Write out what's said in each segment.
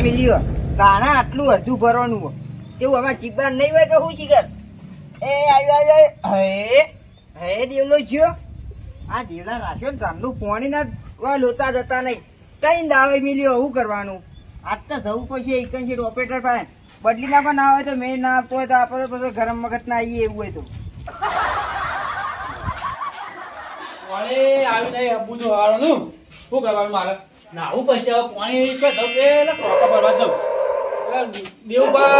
મિલ્યો તાણા આટલું અડધું ભરવાનું તેવું અમારે ચીબાર નહીં હોય કે શું ચીકર એ આવ્યો હે દેવલો જ્યો આ દેવલા રાખ્યો ને તારનું પોણી ના લોતા જતા નહીં કઈ દાવે મિલ્યો શું કરવાનું આજ તો જવું પડશે એકંશી ઓપરેટર પાસે બદલી નાખો ના હોય તો મેં ના આપતો હોય તો આપણે પછી ગરમ મગજ ના આવીએ એવું હોય તો આવી નહીં હબુ જો હારવાનું શું કરવાનું મારે નાવું પછી પાણી કે દઉં પેલા ટોકા ભરવા જવું દેવબા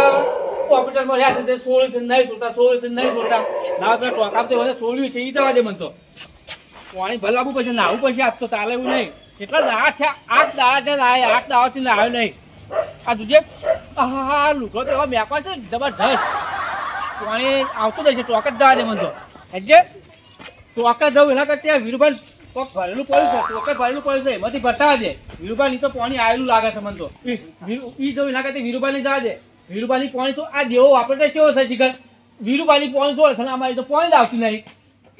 હોસ્પિટલમાં રહ્યા છે તે સોલ્યુશન નહીં છોટા ના પેલા ટોકા તો બધા સોલ્યું છે એ જવા દે મને તો પાણી ભર લાવવું પછી નાવું પછી આજ તો ચાલે એવું નહીં કેટલા દાડા થયા 8 દાડા છે 8 દાડાથી નાવ્યો નહીં આ તુજે હા લુકડો તો એવા મેકવા છે જબરદસ્ત પાણી આવતું જ છે ટોક જ જવા દે મને તો એટલે ટોકા જવું એના કરતા વીરુભાઈ કોક ભરેલું પડ્યું છે ટોકે ભરેલું પડ્યું છે એમાંથી બતાવા દે વીરુભાઈ ની તો પાણી આવેલું લાગે છે મને તો ઈ જવું એના કરતા વીરુભાઈ ને જવા દે વીરુભાઈ પાણી તો આ દેવો વાપરતા કેવો છે શિખર વીરુભાઈ પાણી જોડે છે અમારી તો પાણી જ આવતું નહીં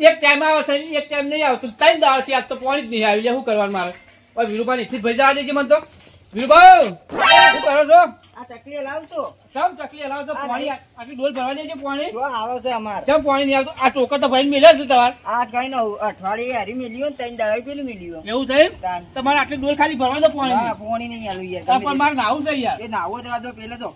એક ટાઈમ આવે છે એક ટાઈમ નહીં આવતું 3 દાડાથી આજ તો પાણી જ નહીં આવી શું કરવાનું મારે વીરુભાઈ નીચે ભરી જવા દેજે મને તો વીરુભાઈ શું કરો છો આ ચકલી લાવતો કેમ ચકલી લાવતો પાણી આટલી ડોલ ભરવા દેજે પાણી જો આવે છે અમારે કેમ પાણી નહીં આવતું આ ટોકર તો ભાઈ મેલ્યા છે તમારે આ કઈ નો અઠવાડિયે હારી મિલ્યો ને 3 દાડા પેલું મિલ્યો એવું છે તમારે આટલી ડોલ ખાલી ભરવા દો પાણી પાણી નહીં આલું યાર પણ મારે નાવું છે યાર એ નાવો દેવા દો પેલે તો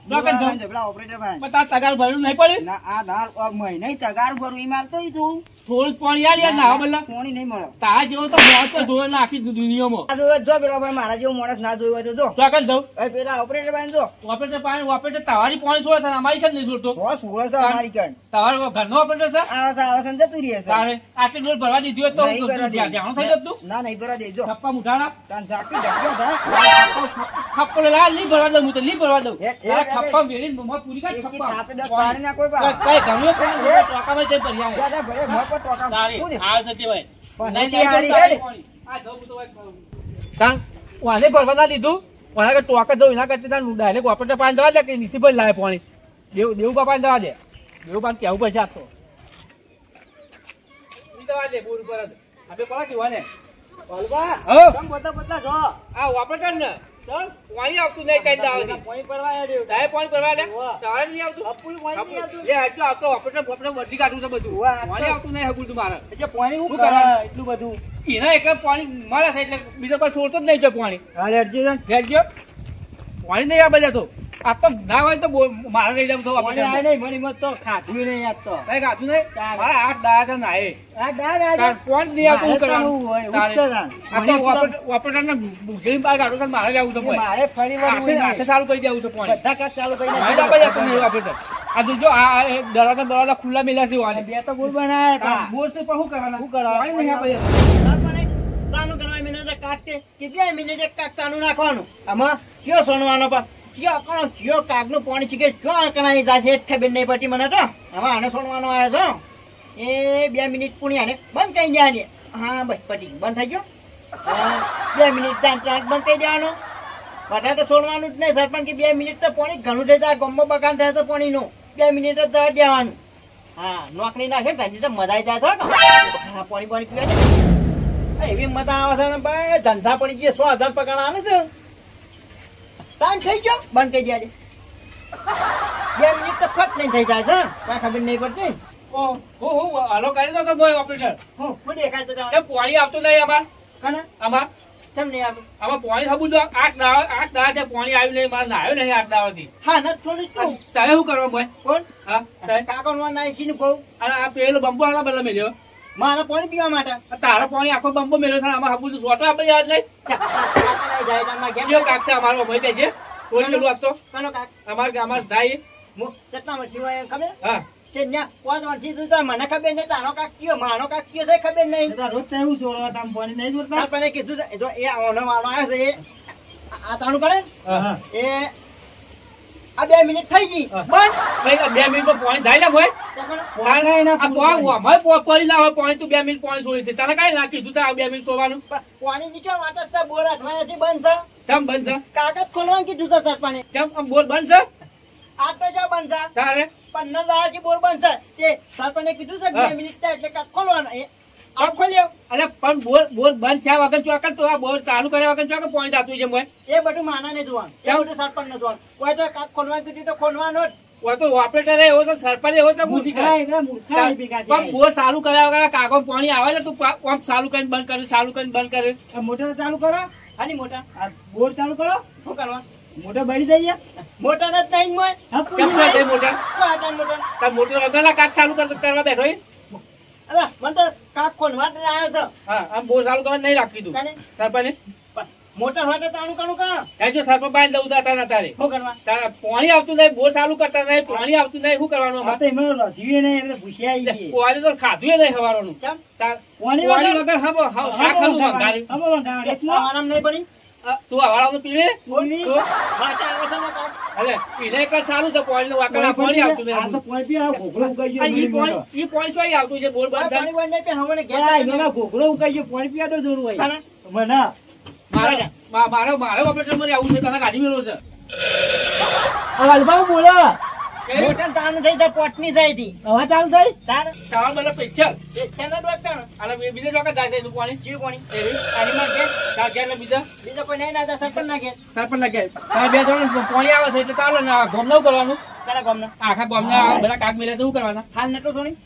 પેલા ઓપરેટર ભાઈ પણ તાર તગાર ભરેલું નહીં પડે ના આ ધાર મહિને તગાર ભરું ઈ માલતો ઈ તું થોડું પાણી યાર નાવા બદલા પાણી નહીં મળે તાર જેવો તો મોત તો ધોવે ના આખી દુનિયામાં જો પેલા ભાઈ મારા જેવો માણસ ના જોયો તો જો ચોકન દઉં પેલા ઓપરેટર ભાઈ જો ઓપરેટર તમારી પાણી છોડે છે અમારી છે નહીં છોડતો સોળ છે અમારી કણ તમારો ઘરનો ઓપરેટર છે આવે છે જતું રહે છે આટલી ડોલ ભરવા દીધી હોય તો જાણું થઈ જતું ના નહીં ભરવા દેજો છપ્પા મુઠાણા તાન ઝાકી જગ્યો ખપ્પો લા નહીં ભરવા દઉં હું તો નહીં ભરવા દઉં ખપ્પા મેળી મોં પૂરી કાઢ ખપ્પા ખાપે 10 પાણી ના કોઈ બા કઈ ઘણો ટોકામાં જઈ ભરી આવે દાદા ભરે મોં પર ટોકા સારી આ સતી ભાઈ પણ નહીં હારી હેડ આ જવું તો ભાઈ તાન વાને ભરવા ના દીધું ઓના કે ટોકા જવું એના કરતા તાન ડાયરેક્ટ ઓપરેટર પાણી દવા દે કે નીતિ ભરી લાવે પાણી દેવ બાપા દવા દે દેવ બાપા કેવું પડશે આ તો દવા દે બોર ઉપર આપણે પડા કેવા ને ઓલબા હો કેમ બતા જો આ ઓપરેટર ને ચાલ પાણી આવતું નહીં કઈ દાવ પાણી પરવા આવ્યો દાય પાણી પરવા દે તારે નહીં આવતું અપુલ પાણી નહીં આવતું લે આટલો આવતો ઓપરેટર બદલી કાઢું છે બધું પાણી આવતું નહીં હબુલ તું મારે એટલે પાણી હું કરે એટલું બધું એના એક પાણી મળે છે એટલે બીજો કોઈ છોડતો જ નહીં છે પાણી હા રેડજી પાણી નહીં આ બધા તો આ તો ના હોય તો મારે લઈ જાવ તો પાણી આ નહીં મરી મત તો ખાધું નહીં યાદ તો કઈ ખાધું નહીં મારા 8 દાડા નાય આ દાદા પાણી નહીં આવતું કરવાનું ઓપરેટર ને ભૂખી બહાર કાઢો મારે જવું છે મારે ફરી વાર ચાલુ કરી દેવું છે પાણી બધા કાચ ચાલુ કરી ઓપરેટર આ જો આ દરવાજા ખુલ્લા મેલ્યા છે વાને બે તો બોલ બનાય બોલ છે પણ શું કરવાના શું કરવા પાણી નહીં આપે તાનું કરવા મિનિટ કાક કે કેટલા મિનિટ કાક તાનું નાખવાનું આમાં કયો સોનવાનો પા કયો કોણ કયો કાકનું પાણી ચીકે ક્યાં કણાઈ જાય છે ખબર નહીં પડતી મને તો આમાં આને સોનવાનો આવ્યો છો એ 2 મિનિટ પૂણી આને બંધ કરી જાય હા બસ પટી બંધ થઈ ગયો 2 મિનિટ બંધ કરી દેવાનો બધા તો છોડવાનું જ નહીં સરપંચ કે 2 મિનિટ તો પાણી ઘણું થઈ જાય ગમો બગાન થાય તો પાણીનું 2 મિનિટ જ દવા દેવાનું હા નોકરી નાખે ને તો મજા જાય તો હા પાણી પીવે ને એવી મજા આવે છે ને ભાઈ ધંધા પડી ગઈ 100,000 પગાર આવે છે ટાઈમ થઈ ગયો બંધ કરી દે 2 મિનિટ તો ફટ નહીં થઈ જાય છે કઈ ખબર નહીં પડતી હાલો કરી દો તો બોય ઓપરેટર હું દેખાય તો પાણી આવતું નહીં અમાર કને અમાર કેમ નહીં આવે આમાં પાણી થવું તો 8 દાડા પાણી આવ્યું નહીં મારે નાયો નહીં 8 દાડાથી હા ન થોડી શું તારે શું કરવા બોય કોણ હા કાકા નાખીને બહુ અને આ પેલો બંબો આલા બદલા મેલ્યો મારે પાણી પીવા માટે તારો પાણી આખો બંબો મેલ્યો છે આમાં હાબુ સોટો આપણે યાદ નહીં કાક છે અમારો ભાઈ કે છે થોડી પેલું આપતો કનો કાક અમાર ભાઈ કેટલા વર્ષથી હોય ખબર હા છે ન્યા 5 વર્ષથી તું મને ખબર નહીં તારો કાક કયો માનો કાક કયો છે ખબર નહીં રોજ તો એવું છોડવા તમ પાણી નહીં જોડતા પણ કીધું જો એ ઓનો વાળો આવ્યો છે આ તાણું કરે એ આ 2 મિનિટ થઈ ગઈ બંધ 2 મિનિટમાં પાણી થાય ને ભાઈ પડી ના હોય પાણી તું 2 મિનિટ પાણી છોડી છે તને કઈ ના કીધું 2 મિનિટ છોડવાનું પાણી નીચે વાટ છે બોર અઠવાડિયાથી બંધ છે ચમ બંધ છે કાગળ ખોલવાનું કીધું છે સર પાણી ચમ બોર બંધ છે આ તો જો બંધ છે તારે 15 દાડાથી બોર બંધ છે તે સરપંચે કીધું છે 2 મિનિટ થાય એટલે કાક ખોલવાનું આપ ખોલ્યો અરે પણ બોર બંધ થયા વગર ચોકન તો આ બોર ચાલુ કર્યા વગર ચોકન પાણી જાતું છે મોય એ બધું માના ને જોવાનું એ બધું સરપંચ ને જોવાનું કોઈ તો કાક ખોલવા કીધું તો ખોલવાનો જ ઓ તો ઓપરેટર એવો તો સરપંચ એવો તો પૂછી પણ બોર ચાલુ કર્યા વગર કાકો પાણી આવે ને તું પંપ ચાલુ કરીને બંધ કરે ચાલુ કરીને બંધ કરે મોટર ચાલુ કરો આની મોટા આ બોર ચાલુ કરો શું કરવા મોટર બળી જાય મોટા ને તઈ મોય કેમ થાય તે મોટર આટા મોટા તાર મોટર વગરના કાક ચાલુ કરવા બેઠો એ? અલા મને તો કાક ખોલવા જ આવ્યો છો હા આમ બોર ચાલુ કરવા નહીં રાખી તું કાને સરપંચ મોટા હોય તો તાણું કાણું કા એ જો સરપંચ બાંધ દઉં તારે શું કરવા તારા પાણી આવતું નહીં બોર ચાલુ કરતા નહીં પાણી આવતું નહીં શું કરવાનું આ અમારે? તો એમાં રધ્યું નહીં એટલે ભૂસ્યા આવી ગઈ પાણી તો ખાધું નહીં હવારનું ચમ પાણી પાણી વગર શાક ખાધું વંગાર્યું. આમાં વંગાડે. એટલા આરામ નહીં પડી તું હવાળાનું પીવે પાણી. તો વાટા આવે છે ને કાક અરે પીને એક જ ચાલુ છે પાણીનું વાકડા પાણી આવતું નહીં આ તો પાણી પી, આ ઘોઘરો ઉકાઈ ગયો. ઈ પાણી શું આવતું છે બોર બંધ પાણી થાય? બંધ નહીં હવે ઘેર આ એમાં ઘોઘરો ઉકાઈ ગયો. પાણી પીવા તો જરૂર હોય. કાને? મને મારો ઓપરેટર માં આવું છે તને ગાડી મેળવો છે આ વાલભાઈ બોલો. મોટા તાણું થઈ જાય પોટની સાઈડથી હવે ચાલુ થઈ? તાર ચાવલ મને પૈસા એ છે ને ડોક્ટર અને બીજા ચોકા જાય છે તું પાણી જીવ પાણી એવી પાણીમાં ઘેર તાર ઘેર ને બીજા બીજો કોઈ નહીં ના સરપંચ ના ઘેર સરપંચ લાગે તાર બે જણ પાણી આવે છે એટલે ચાલો ને ગોમ નવું કરવાનું કરા ગામના આખા ગોમ બધા કાક મેળે તો શું કરવાના હાલ નતો સોની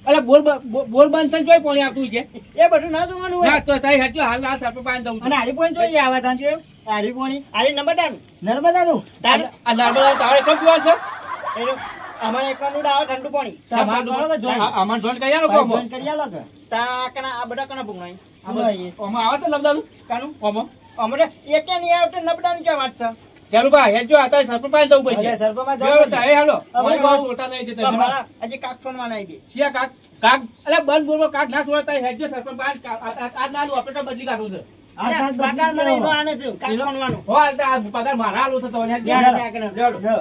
અરે બોર બંધ થઈને જોઈ પાણી આવતું છે એ બધું ના જોવાનું હોય ના તો તારી હાચું હાલ આ સરપંચ પાણી દઉં અને છું હારી પોઈન્ટ જોઈએ આવા ત્યાં છે. આરી પાણી આરી નંબર ડાનું નર્મદાનું. આ નર્મદા તારે કેમ પીવાનું છે એનું અમારે એકવાનું આવે ઠંડુ પાણી તમારે કરો તો જોઈ. અમારે જોઈન કરી આલો કોમ જોઈન કરી આલો તો. તા કણા આ બધા કણા ભૂંગણાઈ આમાં આવીએ. ઓમાં આવે છે લબદાનું કાનું ઓમાં અમારે એકે નહીં આવતો નબડાની ક્યાં વાત છે ચાલો ભાઈ હેજો આ તારે સરપંચ પાણી દઉં અરે પડશે સરપંચમાં જો જાઓ. તારે હાલો હવે મને બહુ છોટા નહીં દેતા અમારા હજી કાક ફોનમાં નહીં દે શિયા કાક કાક અરે બંધ બોલમાં કાક ના છોડતા હેજો સરપંચ પાણી આ નાનું ઓપરેટર બદલી કાઢું છે આ સાત બધી પગાર મને એનો ગયો. આને છે કાક ફોનવાનું હો આ પગાર મારા હાલો થતો હોય યાર યાર. આ કને જોડો જો.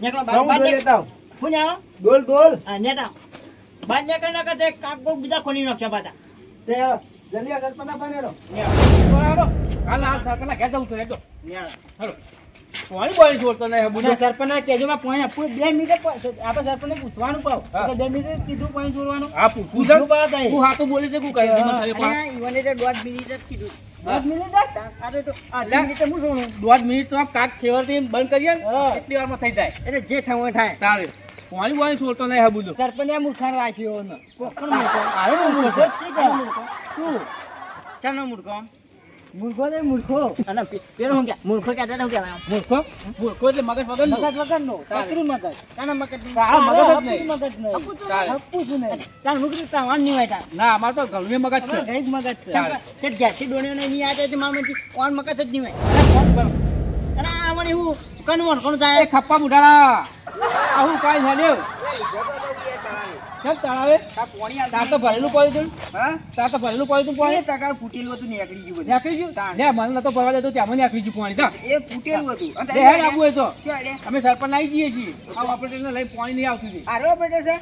નેકલો હું જોઈ લેતા આવું. હું આવો ડોલ ડોલ. આ નેતા બાદ ને કને કતે કાક બહુ બીજા ખોની નાખ્યા પાતા તે જલ્દી આ સરપંચના પાનેરો. હાલ હાલ સરપંચ ઘેર જવું છે હેજો ન્યા હાલો પાણી બોલી છોડતો નહીં બધા સરપંચના કહેજોમાં પાણી આપવું. 2 મિનિટ આપણે સરપંચને પૂછવાનું પાવ. હા. કે 2 મિનિટ કીધું પાણી છોડવાનું. હા પૂછું પૂછવું છે પડે તારે. તું હાથું બોલે છે તું કહી દે મને ખાલી અને ઈવને તો 1.5 મિનિટ જ કીધું 10 મિનિટ જ? અરે તો આ લે. મિનિટ હું સોનું 1.5 મિનિટ તો આમ કાક ખેવરથી બંધ કરીએ ને હા. એટલી વારમાં થઈ જાય એટલે જે થવું હોય થાય તારે પાણી બોલી છોડતો નહીં હા બધું સરપંચે મૂર્ખાને રાખ્યો ને. કોણ મૂર્ખો આવ્યો મૂર્ખો જ છે કે? શું? ચાનો મૂર્ખો મૂર્ખો ને મૂર્ખો. અને પેલો હું ક્યાં મૂર્ખો કહેતા હતા હું કહેવાય મૂર્ખો મૂર્ખો એટલે મગજ વગર મગજ વગરનો. ચકરી મગજ. કાના મગજ આ મગજ જ હપું નહીં મગજ નહીં. તારે. હપું છું નહીં. ચાલ મૂકી તા વાન નહીં હોય તા ના અમારે તો ઘરનું મગજ છે ગઈ જ મગજ છે. ચાલે. તે ઘેરથી ડોણીઓને નહીં આવે છે મામા ઓન મગજ જ નહીં હોય ફોન કરો અને આ મને હું કનવણ કોણ એ થાય ખપ્પા મુઢાળા આવું કાંઈ છે લેવ કેમ તળાવે તાર તો ભરેલું પડ્યું હતું તાર તો ભરેલું પડ્યું હતું પાણી ફૂટેલું હતું નીકળી ગયું બધું નીકળી ગયું તાણ. લે મને નતો ભરવા દેતો ત્યાં નીકળી ગયું પાણી જા એ ફૂટેલું હતું અને લે હેડ આપવું હોય તો ક્યાં રે? અમે સરપંચ આવી જઈએ છીએ આ ઓપરેટરને લઈ પાણી નહીં આવતું છે આરો બેઠો છે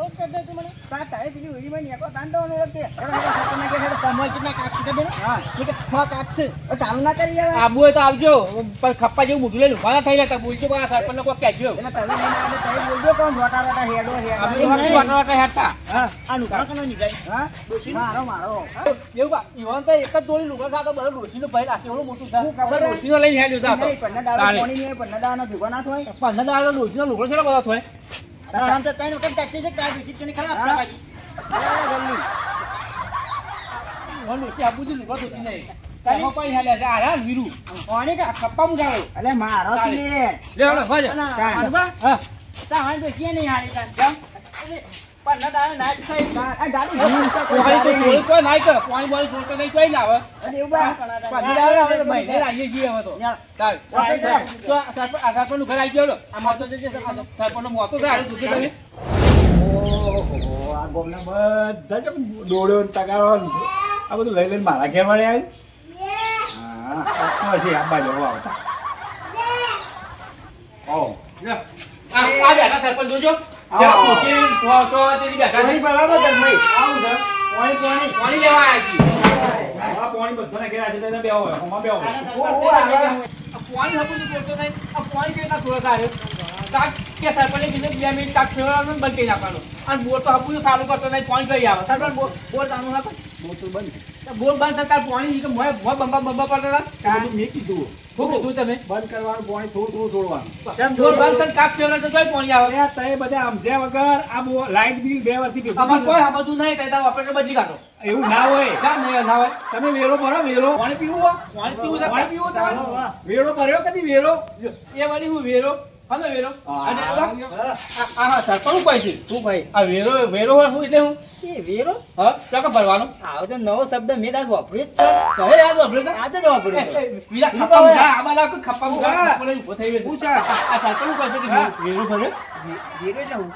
ઓર કરતા તું મને તા તારે પેલી ઓળીમાં નીકળો તાન દવાનો વખતે હેડો હેડો સરપંચના ઘેર હેડો. કમોય કેટલા કાક છે બેન હા શું કે હા કાક છે હવે ચાલુ ના કરી હવે આબુ હોય તો આવજો પણ ખપ્પા જેવું મોઢું લઈ ઉભા ના થઈ જતા બોલજો પણ આ સરપંચને કોઈ કહેજો એટલે તમે લઈને આવે તમે બોલજો કોણ રોટા રોટા હેડો અમે હેડો તો વાટો વાટો હેડતા હા આ લુગડા કનો નીકળાય હા મારો મારો એવું કા ઈવન તો એક જ દોડી લુગડા ખાતો બધો ડોશીનું ભય રાખે એવડું મોટું હું ખબર છે હે? ડોશીનો લઈને હેડ્યો જાતો નહીં પન્ના દાડો તારે. પાણી નહીં પન્ના દાડાનો ભેગો ના થાય પંદર દાડા ડોશીનો લુગડો છે બધા થોય આમ તો તૈન વખત ટેક્સી છે કાર વિસિટ ને ખરાબ હા. બાજી હેડો જલ્દી હું ડોશી આપું છું લુગડો ધોતી નહીં એમાં પાણી હેડ્યા છે આ વીરુ પાણી કા આ ખપ્પા મુઢાળો અલે મારો થી લે લે હળો ભાઈ અને ચાલ. અરબા હા તા હાલ બેસી નહીં હારી તા કેમ પણ ના દાડા ના જ થાય આ ગાડી ભીમ તો કોઈ પાણી તો ગાડી નહીં. છોડતો નહીં કર પાણી બોલી છોડતો નહીં ચોઈ લાવે અરે એવું બા પંદર દાડા હવે મહિને લાવીએ છીએ હવે તો ચાલ ઓપરેટર. તો આ સરપંચનું ઘર આવી ગયો આ મોતો જે સરપંચનો મોતો છે હારું દૂધ તમે ઓહો, આ ગામના બધા કેમ દોડ્યો ને તગારો ને આ બધું લઈ લઈને મારા ઘેર વાળે આવી. હા પછી આ બાજુ આવતા. ઓહ. આ બેઠા સરપંચ જોજો ત્યાં પૂછી સો તેથી બેઠા પાણી છે બરાબર છે ભાઈ. આવું છે. પાણી પાણી લેવા આવ્યા છીએ આ પાણી બધાને ઘેર છે તેને બેહો હોય. હોમાં બેહો હોય. ઓ આવે આ પાણી હતું છોડતો નહીં આ પાણી કઈ ના છોડતા હારે કાક કે સરપંચે કીધું 2 મિનિટ કાક ફેરવવાનું બંધ કરી નાખવાનું અને બોર તો હપું ચાલુ કરતો નહીં પાણી કરી આવે સરપંચ બોર ચાલુ ના કર બોતલ બંધ બોર બંધ થતા પાણી મોય બંબા પડતા હતા મેં કીધું શું કીધું તમે બંધ કરવાનું પાણી થોડું છોડવાનું બોર બંધ થઈને કાક ફેરવવાનું તો કઈ પાણી આવે અરે તય બધા સમજ્યા વગર આ લાઈટ બિલ 2 વર્ષથી ભેગું અમાર કોઈ કર્યું. સમજતું નહીં કહેતા ઓપરેટર બદલી કાઢો એવું ના હોય ના નહીં ના હોય તમે વેરો ભરો વેરો પાણી પીવું હોય? પાણી પીવું છે પાણી પીવું તમારે? વેરો ભર્યો કદી વેરો એ વળી હું વેરો હલો વેરો હા. અને આ સરપંચ પૈસે શું ભાઈ આ વેરો હોય હું એટલે હું એ વેરો હા ક્યાં કે ભરવાનું આવો તો નવો શબ્દ મેં તાર વાપર્યો જ છે કહે યાદ વાપરે છે આજે જ વાપર્યો છે. બીજા ખપ્પા મુઢા આમાં લાવ કે ખપ્પા મુઢા ઉભા. ઉપર ઉભો થઈ ગયો શું છે છે? આ સરપંચ પૈસે કે વેરો ભર્યો વેરો છે હું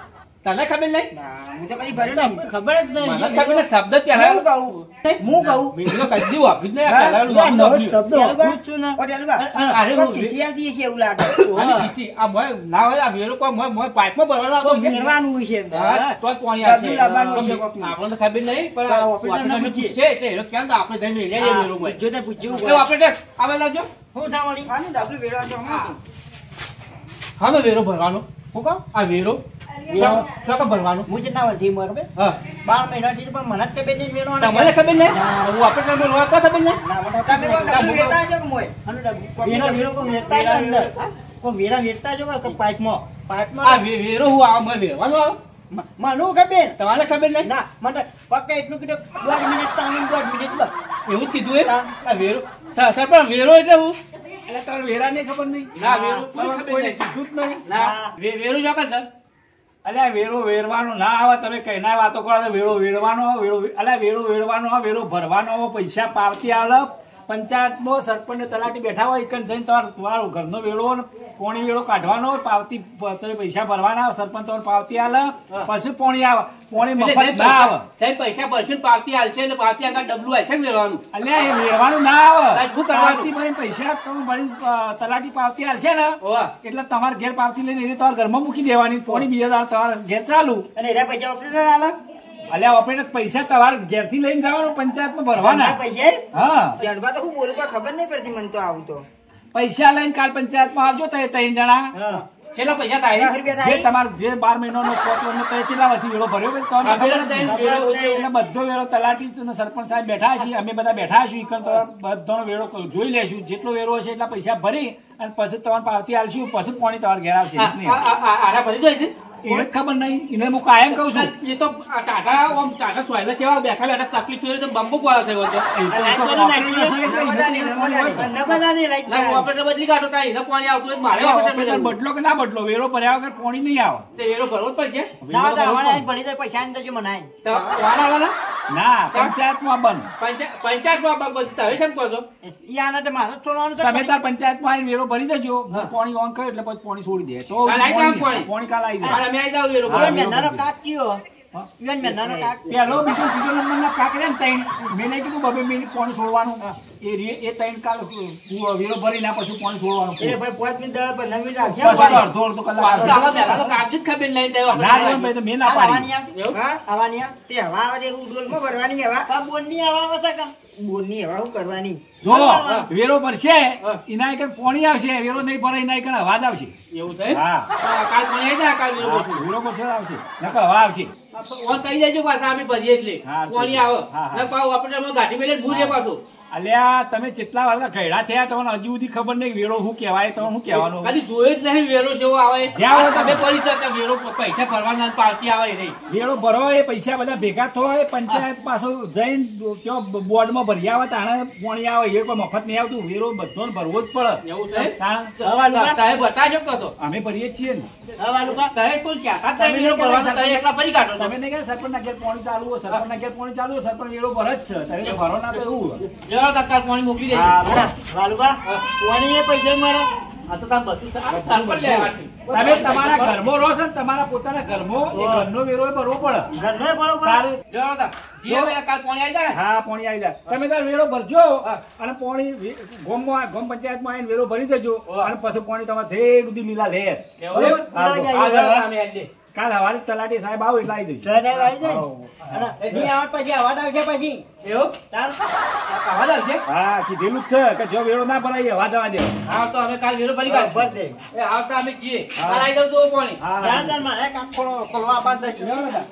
તને ખબર નહીં ના હું તો કદી ભર્યો નહીં ખબર જ નહીં મને ખબર નહીં શબ્દ પેલા હું કહું મેં કદી વાપરી જ નહીં આ હા, પહેલા આ નવો શબ્દ પેલું વાપરું જ છું ને. ઓ ટેલુબા અરે તો હું ચીઠી આવતી હશે એવું લાગે આની ચીઠી આ મોય ના હોય આ વેરો કોઈ મોય પાઇપમાં ભરવાનો તો આવતો છે ફેરવાનું હોય છે હા, તો જ પાણી ડબલું આવશે. લાવવાનું હશે કોકનું. આપણને તો ખબર નહીં પણ હા, આ ઓપરેટરને ઓપરેટરને પૂછીએ. પૂછે એટલે એ લોકો કેમ તો આપણે જઈને લઈ આવીએ વેરો મોય. જોતે પૂછ્યું એ ઓપરેટર આવે લાવજો શું થવાની આનું ડબલું વેરો આવતો હમણાં હતું. હાનો વેરો ભરવાનો હું કહું આ વેરો શું કામ ભરવાનો હું જેટલા વર્ષથી હું ખબર હા 12 મહિનાથી પણ મને જ ખબર નહીં વેરો આને તમને ખબર નહીં હું ઓપરેટર બોલવા તો ખબર નહીં ના, મને તમે કોઈ ડબલું વેરતા હશો કે મોય? આનું ડબ્બું. વેરો કોઈ વેરતા જ અંદર. કોઈ વેરા વેરતા જો કે પાઇપમાં આ પાઇપમાં વેરો હું આ મોય વેરવાનો આવે મને ખબર તમારે ખબર નહીં ના મને ફક્ત એટલું કીધું 1 મિનિટ તાનું 1 મિનિટ બસ એવું જ કીધું એ આ વેરો સરપંચ વેરો એટલે હું એટલે તમને વેરાને ખબર નહીં ના વેરો કોઈ તમારે ખબર કોઈને નહીં કીધું જ નહીં ના વેરો જો કર સર અલ્યા વેરો વેરવાનો ના આવે તમે કઈના વાતો કરો છો? વેરો વેરવાનો અલ્યા વેરો વેરવાનો વેરો ભરવાનો પૈસા પાવતી આલે પંચાયતમાં સરપંચ ને તલાટી બેઠા હોય એકન જઈને તમારો ઘરનો વેરો ને પોણી વેરો કાઢવાનો પાવતી તમે પૈસા ભરવાના સરપંચ તમને પાવતી આલે પછી પોણી આવે પોણી મફત ના આવે સાહેબ પૈસા ભરશું ને પાવતી હાલશે ને પાવતી આગળ ડબલું આવશે ને વેરવાનું અલ્યા એ વેરવાનું ના આવે સાહેબ, શું કરવાનું? પાવતી ભરીને પૈસા તમે ભરી તલાટી પાવતી આલશે ને ઓવા એટલે તમારે ઘેર પાવતી લઈને એને તમારા ઘરમાં મૂકી દેવાની પોણી બીજા દાડે તમારા ઘેર ચાલુ અને એના પૈસા ઓપરેટર આલે અલ્યા ઓપરેટર પૈસા તમારે ઘેરથી લઈને જવાનું પંચાયતમાં ભરવાના પૈસા હા ટેલુબા તો હું બોલું કોઈ ખબર નહીં પડતી મને તો આવું તો પૈસા લઈને કાલ પંચાયતમાં આવજો તો 3 જણા હા છેલ્લા પૈસા થાય 10 રૂપિયા જે થાય તમારો જે 12 મહિનાનો 5 વર્ષનો તો એ કેટલા વધી વેરો ભર્યો કે તમને ખબર જ નહીં. એટલે બધો વેરો તલાટી અને સરપંચ સાહેબ બેઠા છીએ અમે બધા બેઠા છીએ ઈકન તમારો બધાનો વેરો જોઈ લેશું જેટલો વેરો હશે એટલા પૈસા ભરી અને પછી તમારે પાવતી આલશું પછી પાણી તમારે ઘેર આવશે જ નહીં. આરા ભરી જાય છે એને ખબર નહીં એને હું કાયમ કહું છું એ તો આ ટાટા સોયલા સેવા બેઠા બેઠા તકલીફ ફેરે તો બંબો કોળા થયો હતો એ તો ઓપરેટર હશે એટલે નર્મદાની, નર્મદાની. નબનાની લાઈટ ના હું ઓપરેટર બદલી કાઢો તા એને પાણી આવતું હોય તો મારે ઓપરેટર ઓપરેટર બદલવું. બદલો કે ના બદલો વેરો ભર્યા વગર પાણી નહીં આવે તે વેરો ભરવો જ પડશે ના વેરો ભરવો ના જ ભણી જાય પૈસા ને જો મનાય તો વાળ આવવાના ના પંચાયતમાં બંધ પંચાયતમાં બાબત તમે કેમ કહો છો ઈ આને તો મારે જ છોડવાનું છે. તમે તાર પંચાયતમાં આવીને વેરો ભરી જજો પાણી ઓન કર્યો એટલે પછી પાણી છોડી દે તો કાલ આઈ જાવ પાણી. પાણી કાલ આવી હાલ જાય અમે આવી જાવ વેરો હા, ભરવા. ઈવન મહેનાનો કાક કયો હા. ઈવન મહેનાનો કાક પેલો બીજો ત્રીજો નંબરના કાકરે ને ત્રણ મેં નહીં કીધું 2 મિનિટ પાણી છોડવાનું એ ત્રણ કાલ વેરો ભરી ના પછી પાણી છોડવાનું એ ભાઈ 5 મિનિટ 10 15 મિનિટ આવશે પછી અડધો કલાક વાતો આવા આવશે. પહેલા તો કાગજ ખબર નહીં થાય આપણે ના ના ભાઈ તો મેં ના આવવાની પાડી આવશે. એવું? હા આવવાની આવશે. તે હવા આવે એવું ડોલમાં ભરવાની હવા આ બોનની આવવામાં છે કાં? બોલની હવા હું કરવાની જો વેરો ભરશે હા. એના એક પાણી આવશે વેરો નહીં ભરે એના એક અવાજ આવશે એવું છે હા કાલ પાણી આવી જાય કાલ વેરો ભરશું. વેરો ભરશે આવશે નકર હવા આવશે ઓન કરી દેજો પાછા અમે ભરીએ એટલે હા, પાણી આવે હા, હા. ને પાછું આપણે એમાં ગાડી મેલે ભૂલે પાછું અલ્યા તમે જેટલા વાર ઘયડા થયા તમને હજી સુધી ખબર નહીં વેરો શું કહેવાય તમે શું કહેવાનું ખાલી જોયું જ નહીં વેરો કેવો આવે જ્યાં હોય તમે પડી શકે વેરો પૈસા ભરવાના ને પાર્ટી આવે એ નહીં વેરો ભરો એ પૈસા બધા ભેગા થાય પંચાયત પાછો જઈને ત્યાં બોર્ડમાં ભરી આવે તાણે પોણી આવે એ કોઈ મફત નહીં આવતું વેરો બધો ભરવો જ પડે એવું છે તાણે તમે બતાજો કતો અમે ભરીએ જ છીએ ને આવવાનું કાં? તમે કોઈ કહેતા જ નહીં વેરો ભરવાના તમે એકલા ભરી કાઢો તમે નહીં કે સરપંચના ઘેર પોણી ચાલુ હોય સરપંચના ઘેર પોણી ચાલુ હોય સરપંચ વેરો ભરે જ છે તમે તો ભરો ના તો એવું જવા તત્કાળ પાણી મોકલી દેજો હા, બરાબર. વાલુબા, કોની એ પૈસા મળે? આ તો તાર બધું સરપંચ લે આવશે. તમે તમારા ઘરમાં રહો છો ને તમારા પોતાના ઘરમાં એ ઘરનો વેરો એ ભરવો પડે ઘરનોય બરોબર. તારે જવા તા જે હવે કાલ પાણી આવી જાય હા પોણી આવી જાય તમે તાર વેરો ભરજો અને પોણી ગામ પંચાયતમાં આવીને વેરો ભરી જજો અને પછી પોણી તમારે ધેર સુધી લીલા લે એવું? બરોબર? હા, ચાલો, જો. આગળ અમે આવી દે કાલ હવારે તલાટી સાહેબ આવો એટલે આવી જઈશ. જય આવી જાય આવો. અને નહીં આવત પછી અવાજ આવશે પછી એવું ચાલ આવાજ આવશે હા કીધેલું જ છે કે જો વેળો ના ભરાય હવા જવા દે. હા તો અમે કાલ વેરો ભરી ભર કાઢ દે એ આવતા અમે જઈએ હા. કાલ આવી દઉં તો પાણી હા ચાલ ચાલ મારે કાક ખોલવા બાદ જશે બરાબર ને?